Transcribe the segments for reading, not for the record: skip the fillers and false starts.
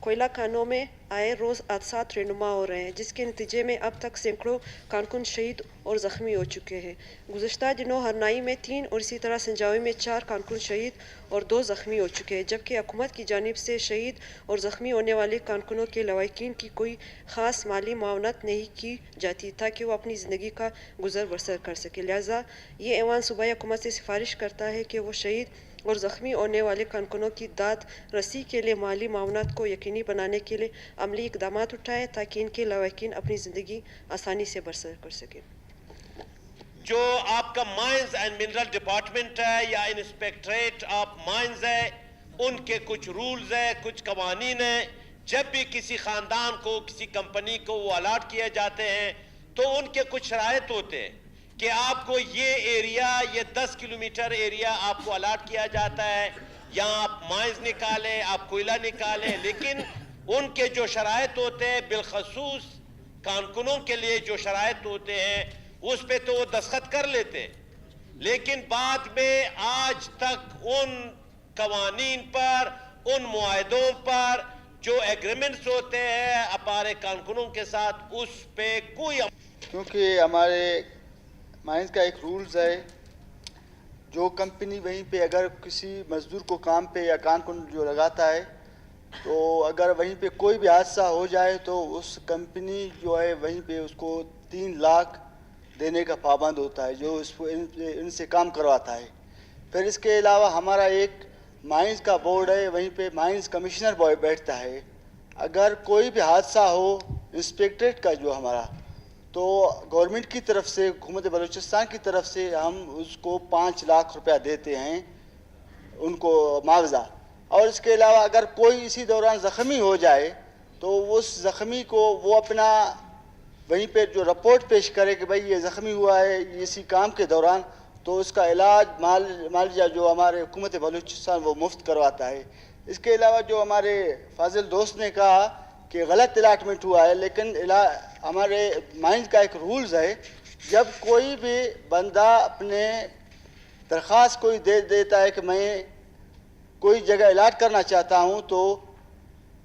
کوئلہ کھانوں میں آئے روز حادثات رونما ہو رہے ہیں، جس کے نتیجے میں اب تک سینکڑوں کارکن شہید اور زخمی ہو چکے ہیں۔ گزشتہ دنوں ہرنائی میں 3 اور اسی طرح سنجاوی میں 4 کارکن شہید اور 2 زخمی ہو چکے ہیں، جبکہ حکومت کی جانب سے شہید اور زخمی ہونے والے کارکنوں کے لواحقین کی کوئی خاص مالی معاونت نہیں کی جاتی تاکہ وہ اپنی زندگی کا گزر بسر کر سکیں۔ لہٰذا یہ ایوان صوبائی حکومت سے سفارش کرتا ہے کہ وہ شہید اور زخمی ہونے والے کارکنوں کی داد رسی کے لیے مالی معاونت کو یقینی بنانے کے لیے عملی اقدامات اٹھائے تاکہ ان کے لواحقین اپنی زندگی آسانی سے بسر کر سکیں۔ جو آپ کا مائنز اینڈ منرل ڈپارٹمنٹ ہے یا انسپیکٹریٹ آف مائنز ہے، ان کے کچھ رولز ہیں، کچھ قوانین ہیں۔ جب بھی کسی خاندان کو، کسی کمپنی کو وہ الاٹ کیے جاتے ہیں تو ان کے کچھ شرائط ہوتے ہیں کہ آپ کو یہ ایریا، یہ 10 کلومیٹر ایریا آپ کو الاٹ کیا جاتا ہے، یہاں آپ مائنز نکالیں، آپ کوئلہ نکالیں، لیکن ان کے جو شرائط ہوتے ہیں، بالخصوص کارکنوں کے لیے جو شرائط ہوتے ہیں اس پہ تو وہ دستخط کر لیتے، لیکن بعد میں آج تک ان قوانین پر، ان معاہدوں پر جو ایگریمنٹس ہوتے ہیں ہمارے کارکنوں کے ساتھ، اس پہ کوئی کیونکہ ہمارے مائنز کا ایک رولز ہے، جو کمپنی وہیں پہ اگر کسی مزدور کو کام پہ یا کارکن جو لگاتا ہے تو اگر وہیں پہ کوئی بھی حادثہ ہو جائے تو اس کمپنی جو ہے وہیں پہ اس کو 3 لاکھ دینے کا پابند ہوتا ہے، جو ان سے کام کرواتا ہے۔ پھر اس کے علاوہ ہمارا ایک مائنز کا بورڈ ہے، وہیں پہ مائنز کمشنر بیٹھتا ہے۔ اگر کوئی بھی حادثہ ہو انسپیکٹریٹ کا جو ہمارا، تو گورنمنٹ کی طرف سے، حکومت بلوچستان کی طرف سے ہم اس کو 5 لاکھ روپیہ دیتے ہیں ان کو معاوضہ۔ اور اس کے علاوہ اگر کوئی اسی دوران زخمی ہو جائے تو اس زخمی کو وہ اپنا وہیں پہ جو رپورٹ پیش کرے کہ بھئی یہ زخمی ہوا ہے اسی کام کے دوران، تو اس کا علاج معالجہ جو ہمارے حکومت بلوچستان وہ مفت کرواتا ہے۔ اس کے علاوہ جو ہمارے فاضل دوست نے کہا کہ غلط الاٹمنٹ ہوا ہے، لیکن ہمارے مائنز کا ایک رولز ہے، جب کوئی بھی بندہ اپنے درخواست کوئی دے دیتا ہے کہ میں کوئی جگہ الاٹ کرنا چاہتا ہوں، تو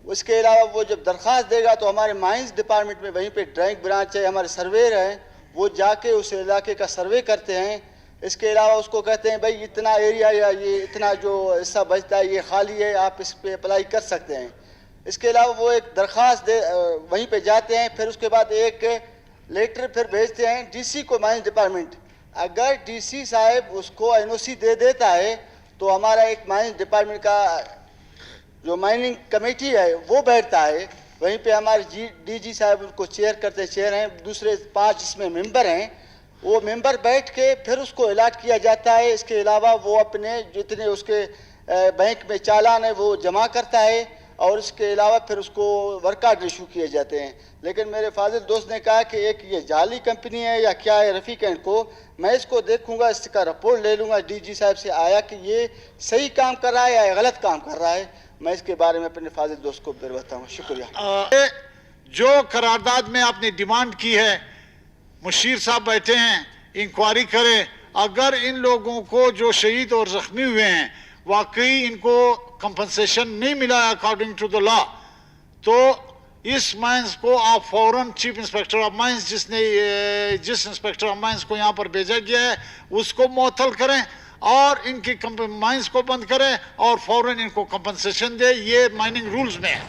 اس کے علاوہ وہ جب درخواست دے گا تو ہمارے مائنز ڈپارٹمنٹ میں وہیں پہ ڈرائنگ برانچ ہے، ہمارے سرویر ہیں، وہ جا کے اس علاقے کا سروے کرتے ہیں۔ اس کے علاوہ اس کو کہتے ہیں بھئی اتنا ایریا یا یہ اتنا جو حصہ بچتا ہے یہ خالی ہے، آپ اس پہ اپلائی کر سکتے ہیں۔ اس کے علاوہ وہ ایک درخواست وہیں پہ جاتے ہیں، پھر اس کے بعد ایک لیٹر پھر بھیجتے ہیں ڈی سی کو، مائنز ڈپارٹمنٹ۔ اگر ڈی سی صاحب اس کو این او سی دے دیتا ہے تو ہمارا ایک مائنز ڈپارٹمنٹ کا جو مائننگ کمیٹی ہے وہ بیٹھتا ہے، وہیں پہ ہمارے ڈی جی صاحب ان کو چیئر کرتے، چیئر ہیں، دوسرے 5 اس میں ممبر ہیں، وہ ممبر بیٹھ کے پھر اس کو الاٹ کیا جاتا ہے۔ اس کے علاوہ وہ اپنے جتنے اس کے بینک میں چالان ہے وہ جمع کرتا ہے، اور اس کے علاوہ پھر اس کو ورک آرڈر ایشو کیے جاتے ہیں۔ لیکن میرے فاضل دوست نے کہا کہ ایک یہ جعلی کمپنی ہے یا کیا ہے رفیق اینڈ کو، میں اس کو دیکھوں گا، اس کا رپورٹ لے لوں گا ڈی جی صاحب سے آیا کہ یہ صحیح کام کر رہا ہے یا غلط کام کر رہا ہے۔ میں اس کے بارے میں اپنے فاضل دوست کو بتاتا ہوں۔ شکریہ۔ جو قرارداد میں آپ نے ڈیمانڈ کی ہے، مشیر صاحب بیٹھے ہیں، انکوائری کریں، اگر ان لوگوں کو جو شہید اور زخمی ہوئے ہیں واقعی ان کو کمپنسیشن نہیں ملا اکارڈنگ ٹو دا لا، تو اس مائنز کو آپ فوراً چیف انسپیکٹر آف مائنز جس انسپیکٹر آف مائنز کو یہاں پر بھیجا گیا ہے اس کو معطل کریں اور ان کی مائنز کو بند کریں اور فوراً ان کو کمپنسیشن دیں۔ یہ مائننگ رولز میں ہے۔